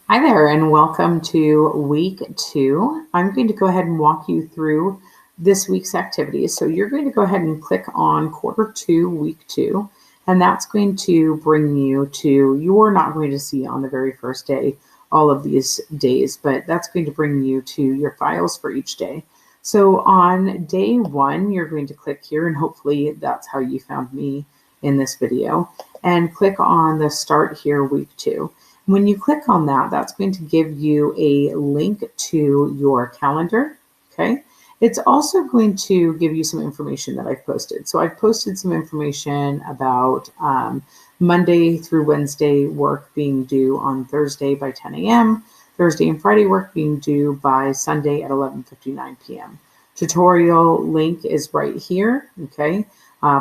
Hi there, and welcome to week 2. I'm going to go ahead and walk you through this week's activities. So you're going to go ahead and click on quarter 2, week 2, and that's going to bring you to, you're not going to see on the very first day all of these days, but that's going to bring you to your files for each day. So on day 1, you're going to click here, and hopefully that's how you found me in this video, and click on the start here, week 2. When you click on that, that's going to give you a link to your calendar, okay? It's also going to give you some information that I've posted. So I've posted some information about Monday through Wednesday work being due on Thursday by 10 a.m., Thursday and Friday work being due by Sunday at 11:59 p.m. Tutorial link is right here, okay?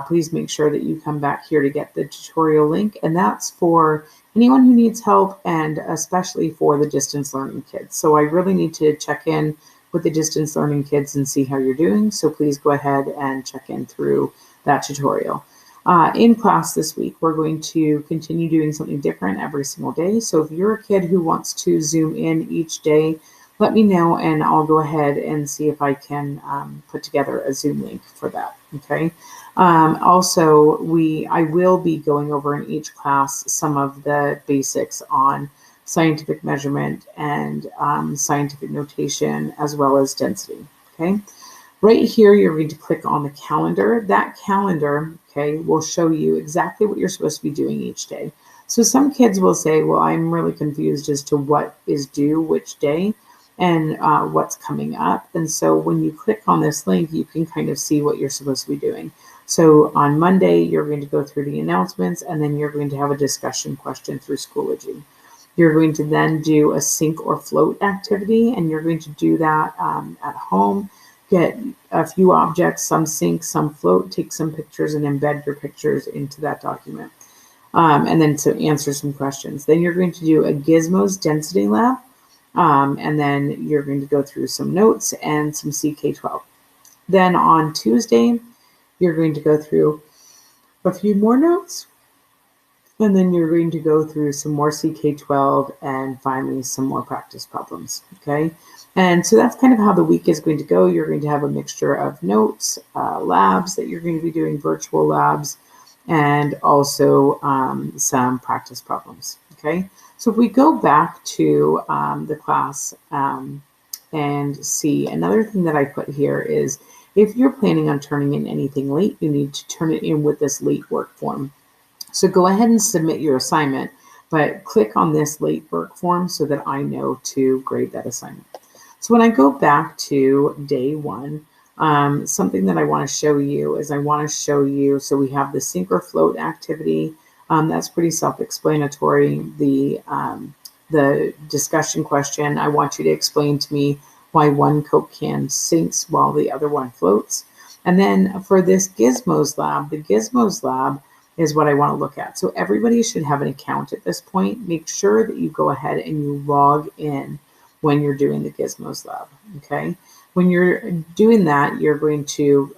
Please make sure that you come back here to get the tutorial link, and that's for anyone who needs help, and especially for the distance learning kids. So I really need to check in with the distance learning kids and see how you're doing. So please go ahead and check in through that tutorial. In class this week, we're going to continue doing something different every single day. So if you're a kid who wants to zoom in each day, let me know and I'll go ahead and see if I can put together a Zoom link for that, okay? Also, I will be going over in each class some of the basics on scientific measurement and scientific notation, as well as density, okay? Right here, you're going to click on the calendar. That calendar, okay, will show you exactly what you're supposed to be doing each day. So some kids will say, well, I'm really confused as to what is due which day and what's coming up. And so when you click on this link, you can kind of see what you're supposed to be doing. So on Monday, you're going to go through the announcements, and then you're going to have a discussion question through Schoology. You're going to then do a sink or float activity, and you're going to do that at home. Get a few objects, some sink, some float, take some pictures and embed your pictures into that document. And then to answer some questions. Then you're going to do a Gizmos density lab, and then you're going to go through some notes and some CK12. Then on Tuesday, you're going to go through a few more notes, and then you're going to go through some more CK12 and finally some more practice problems, okay? And so that's kind of how the week is going to go. You're going to have a mixture of notes, labs that you're going to be doing, virtual labs, and also some practice problems, okay? So if we go back to the class and see, another thing that I put here is if you're planning on turning in anything late, you need to turn it in with this late work form. So go ahead and submit your assignment, but click on this late work form so that I know to grade that assignment. So when I go back to day 1, something that I want to show you is so we have the sink or float activity. That's pretty self-explanatory. The discussion question, I want you to explain to me why one Coke can sinks while the other one floats. And then for this Gizmos lab, the Gizmos lab is what I want to look at. So everybody should have an account at this point. Make sure that you go ahead and you log in when you're doing the Gizmos lab, okay? When you're doing that, you're going to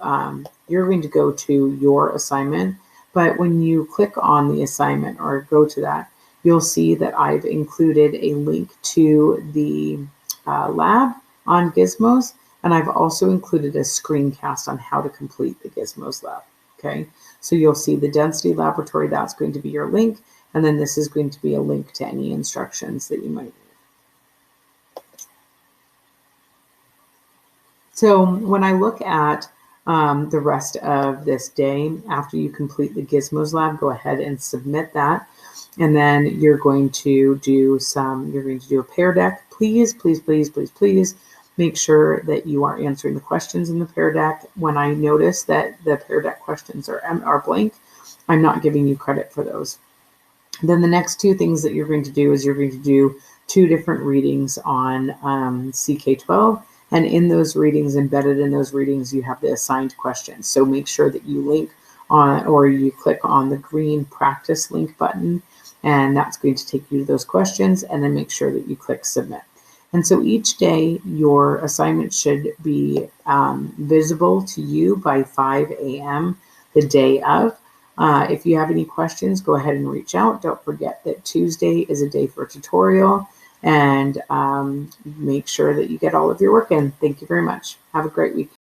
go to your assignment, but when you click on the assignment or go to that, you'll see that I've included a link to the lab on Gizmos, and I've also included a screencast on how to complete the Gizmos lab, okay? So you'll see the density laboratory, that's going to be your link, and then this is going to be a link to any instructions that you might need. So when I look at the rest of this day, after you complete the Gizmos lab, go ahead and submit that. And then you're going to do a Pear Deck. Please, please, please, please, please make sure that you are answering the questions in the Pear Deck. When I notice that the Pear Deck questions are blank, I'm not giving you credit for those. Then the next 2 things that you're going to do is you're going to do 2 different readings on CK12. And in those readings, embedded in those readings, you have the assigned questions. So make sure that you link on, or you click on the green practice link button, and that's going to take you to those questions, and then make sure that you click submit. And so each day, your assignment should be visible to you by 5 a.m. the day of. If you have any questions, go ahead and reach out. Don't forget that Tuesday is a day for a tutorial. and make sure that you get all of your work in. Thank you very much. Have a great week.